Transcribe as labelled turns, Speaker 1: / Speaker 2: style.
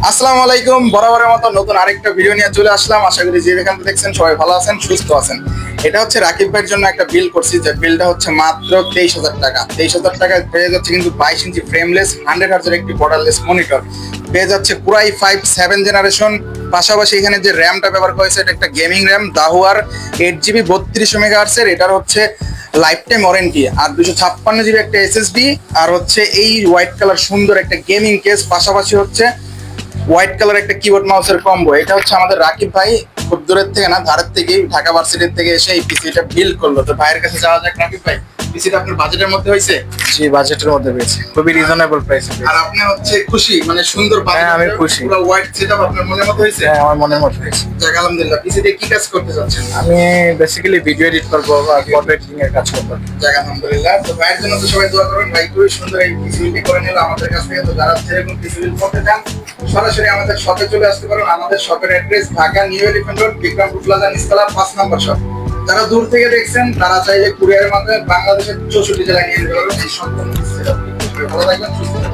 Speaker 1: আসসালামু আলাইকুম। বরাবরের মতো নতুন আরেকটা ভিডিও নিয়ে চলে আসলাম। আশা করি যে যেখান থেকে দেখছেন সবাই ভালো আছেন, সুস্থ আছেন। এটা হচ্ছে রাকিব ভাইয়ের জন্য একটা বিল করছি, যে বিলটা হচ্ছে মাত্র 23,000 টাকা। 23,000 টাকায় পেয়ে যাচ্ছে কিন্তু 22 ইঞ্চি ফ্রেমলেস 100 হার্জের একটি বর্ডারলেস মনিটর, পেয়ে যাচ্ছে পুরাই 5-7 জেনারেশন। পাশাপাশি এখানে যে র্যামটা ব্যবহার করেছে এটা একটা গেমিং র্যাম দাহুয়ার 8 জিবি 3200 মেগাহার্টসের। এটার হচ্ছে লাইফ টাইম ওয়ারেন্টি। আর 256 জিবি একটা এসএসডি, আর হচ্ছে এই হোয়াইট কালার সুন্দর একটা গেমিং কেস, পাশাপাশি হচ্ছে হোয়াইট কালার একটা কিবোর্ড মাউসের কম্বো। এটা হচ্ছে আমাদের রাকিব ভাই খুব দূরের থেকে না, ধারের থেকে ঢাকা ভার্সিটির থেকে এসে এই পিসিটা বিল্ড করলো। তো ভাইয়ের কাছে যাওয়া যাক। রাকিব ভাই, পিসিটা আপনার বাজেটের মধ্যে হয়েছে?
Speaker 2: জি, বাজেটের মধ্যে পেয়েছি, খুবই রিজনেবল প্রাইসে
Speaker 1: আর
Speaker 2: পেয়েছি।
Speaker 1: আপনি হচ্ছে খুশি, মানে সুন্দর
Speaker 2: হ্যাঁ, আমি খুশি।
Speaker 1: পুরো হোয়াইট সেটআপ আপনার মনের মতো হয়েছে?
Speaker 2: হ্যাঁ, আমার মনের মতো হয়েছে।
Speaker 1: যাক আলহামদুলিল্লাহ। পিসিতে কি কাজ করতে যাচ্ছেন?
Speaker 2: আমি বেসিক্যালি ভিডিও এডিট করবো আর ফটো এডিটিং এর কাজ করবো।
Speaker 1: যাক আলহামদুলিল্লাহ। তো ভাইয়ের জন্য তো সবাই দোয়া করবেন। ভাই খুবই সুন্দর এই পিসিবিলটি করে নিল আমাদের কাছ থেকে। তো যারা সেরকম পিসিবিল করতে চান সরাসরি আমাদের শপে চলে আসতে পারেন। আমাদের শপের address Dhaka new elephant road, Bikrampur plaza, নিচতলা 5 নম্বর শপ। যারা দূর থেকে দেখছেন তারা চাইলে কুরিয়ারের মাধ্যমে বাংলাদেশের 64 জেলায় নিয়ে যেতে পারবেন। এই সম্পূর্ণ সেটআপ। ভালো থাকবেন, সুস্থ থাকবেন।